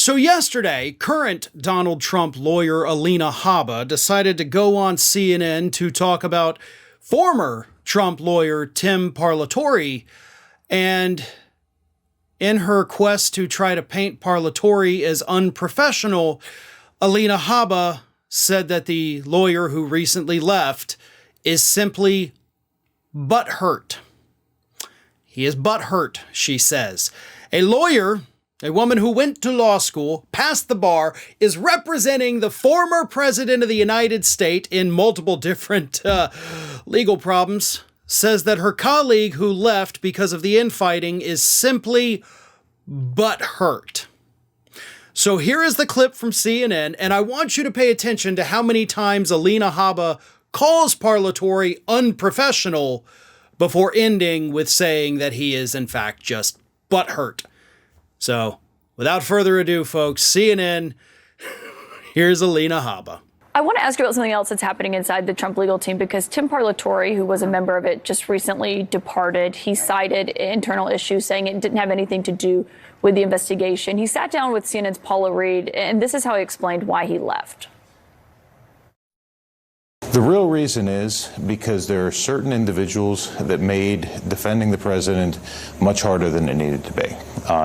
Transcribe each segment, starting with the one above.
So yesterday, current Donald Trump lawyer Alina Habba decided to go on CNN to talk about former Trump lawyer Tim Parlatore, and in her quest to try to paint Parletore as unprofessional, Alina Habba said that the lawyer who recently left is simply butthurt. He is butthurt, she says. A lawyer, a woman who went to law school, passed the bar, is representing the former president of the United States in multiple different legal problems, says that her colleague who left because of the infighting is simply butthurt. So here is the clip from CNN, and I want you to pay attention to how many times Alina Habba calls Parletore unprofessional before ending with saying that he is in fact just butthurt. So, without further ado, folks, CNN, here's Alina Habba. I want to ask you about something else that's happening inside the Trump legal team, because Tim Parlatore, who was a member of it, just recently departed. He cited internal issues, saying it didn't have anything to do with the investigation. He sat down with CNN's Paula Reed, and this is how he explained why he left. The real reason is because there are certain individuals that made defending the president much harder than it needed to be.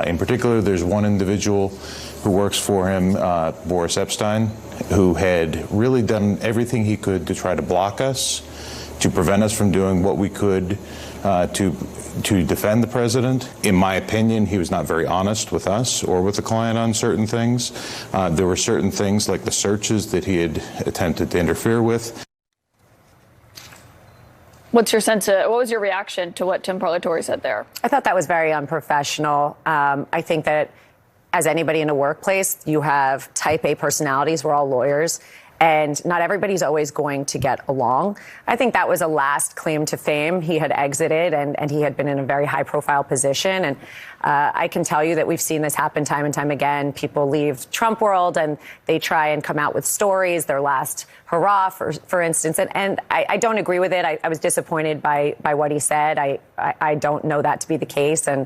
In particular, there's one individual who works for him, Boris Epstein, who had really done everything he could to try to block us, to prevent us from doing what we could to defend the president. In my opinion, he was not very honest with us or with the client on certain things. There were certain things like the searches that he had attempted to interfere with. What's your sense of, what was your reaction to what Tim Parlatore said there? I thought that was very unprofessional. I think that as anybody in a workplace, you have type A personalities. We're all lawyers, and not everybody's always going to get along. I think that was a last claim to fame. He had exited, and he had been in a very high-profile position. And I can tell you that we've seen this happen time and time again. People leave Trump world, and they try and come out with stories, their last hurrah, for instance. And I don't agree with it. I was disappointed by what he said. I don't know that to be the case. And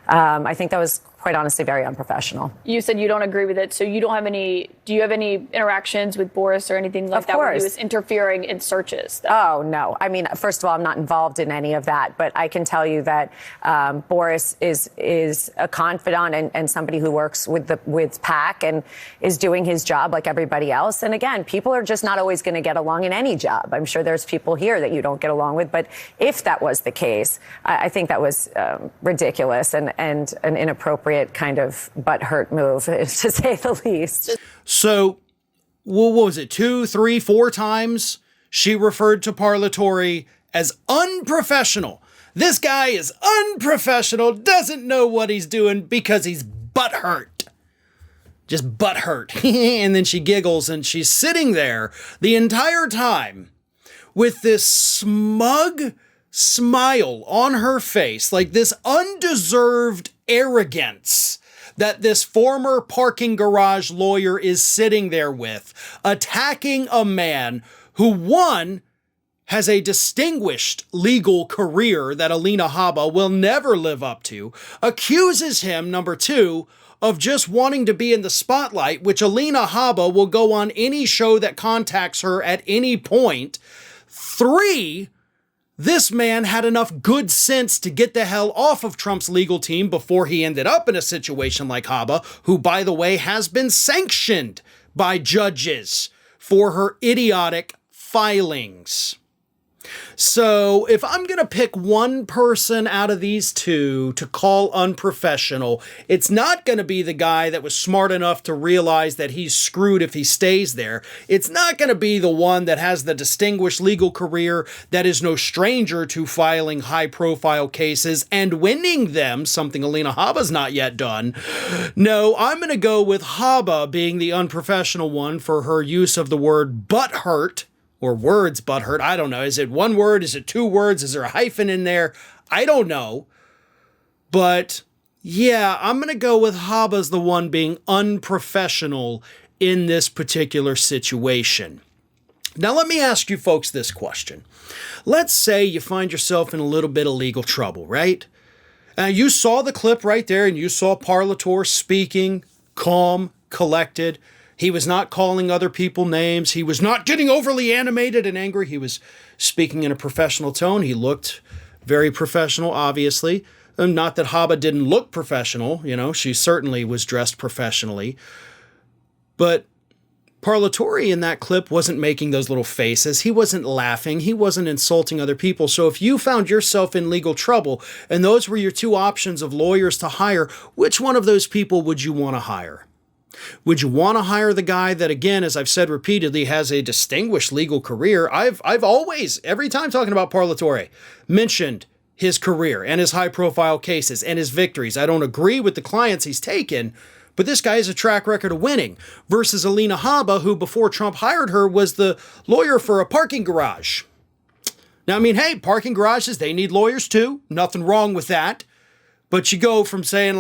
I think that was, quite honestly, very unprofessional. You said you don't agree with it, so you don't have any, do you have any interactions with Boris or anything like that where he was interfering in searches? Oh, no. I mean, first of all, I'm not involved in any of that, but I can tell you that Boris is a confidant and somebody who works with PAC and is doing his job like everybody else. And again, people are just not always going to get along in any job. I'm sure there's people here that you don't get along with, but if that was the case, I think that was ridiculous and an inappropriate kind of butthurt move, to say the least. So, what was it, 2, 3, 4 times she referred to Parletore as unprofessional? This guy is unprofessional, doesn't know what he's doing because he's butthurt. Just butthurt. And then she giggles, and she's sitting there the entire time with this smug smile on her face, like this undeserved arrogance that this former parking garage lawyer is sitting there with, attacking a man who, one, has a distinguished legal career that Alina Habba will never live up to, accuses him, number 2, of just wanting to be in the spotlight, which Alina Habba will go on any show that contacts her at any point. 3, this man had enough good sense to get the hell off of Trump's legal team before he ended up in a situation like Habba, who, by the way, has been sanctioned by judges for her idiotic filings. So if I'm going to pick one person out of these two to call unprofessional, it's not going to be the guy that was smart enough to realize that he's screwed if he stays there. It's not going to be the one that has the distinguished legal career that is no stranger to filing high-profile cases and winning them, something Alina Habba's not yet done. No, I'm going to go with Habba being the unprofessional one for her use of the word butthurt. Or words, butthurt. I don't know. Is it one word? Is it 2 words? Is there a hyphen in there? I don't know. But yeah, I'm going to go with Habba's the one being unprofessional in this particular situation. Now, let me ask you folks this question. Let's say you find yourself in a little bit of legal trouble, right? You saw the clip right there, and you saw Parletore speaking, calm, collected. He was not calling other people names. He was not getting overly animated and angry. He was speaking in a professional tone. He looked very professional, obviously. Not that Habba didn't look professional. She certainly was dressed professionally. But Parlatore in that clip wasn't making those little faces. He wasn't laughing. He wasn't insulting other people. So if you found yourself in legal trouble and those were your two options of lawyers to hire, which one of those people would you want to hire? Would you want to hire the guy that, again, as I've said repeatedly, has a distinguished legal career? I've always, every time talking about Parlatore, mentioned his career and his high-profile cases and his victories. I don't agree with the clients he's taken, but this guy has a track record of winning, versus Alina Habba, who before Trump hired her was the lawyer for a parking garage. Now, hey, parking garages, they need lawyers too. Nothing wrong with that. But you go from saying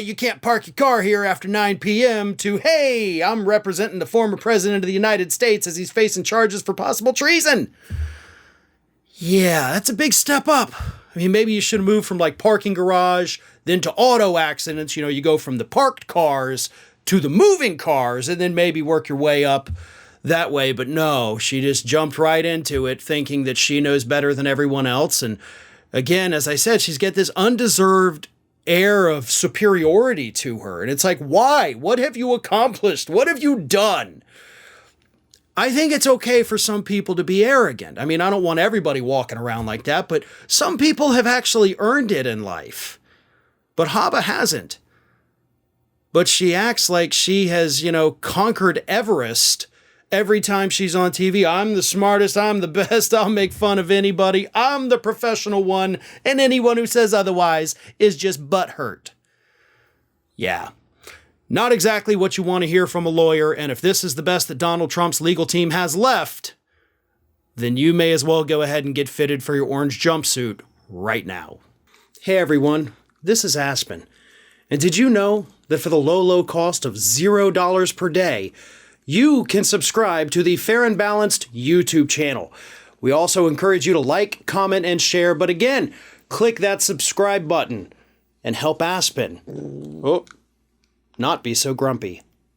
you can't park your car here after 9 p.m. to, hey, I'm representing the former president of the United States as he's facing charges for possible treason. Yeah, that's a big step up. Maybe you should have moved from parking garage, then to auto accidents. You go from the parked cars to the moving cars and then maybe work your way up that way. But no, she just jumped right into it thinking that she knows better than everyone else. And again, as I said, she's got this undeserved air of superiority to her. And it's why? What have you accomplished? What have you done? I think it's okay for some people to be arrogant. I don't want everybody walking around like that, but some people have actually earned it in life. But Habba hasn't. But she acts like she has, conquered Everest every time she's on TV. I'm the smartest, I'm the best, I'll make fun of anybody, I'm the professional one, and anyone who says otherwise is just butthurt. Yeah. Not exactly what you want to hear from a lawyer, and if this is the best that Donald Trump's legal team has left, then you may as well go ahead and get fitted for your orange jumpsuit right now. Hey everyone, this is Aspen. And did you know that for the low cost of $0 per day, you can subscribe to the Fair and Balanced YouTube channel? We also encourage you to like, comment, and share, but again, click that subscribe button and help Aspen not be so grumpy.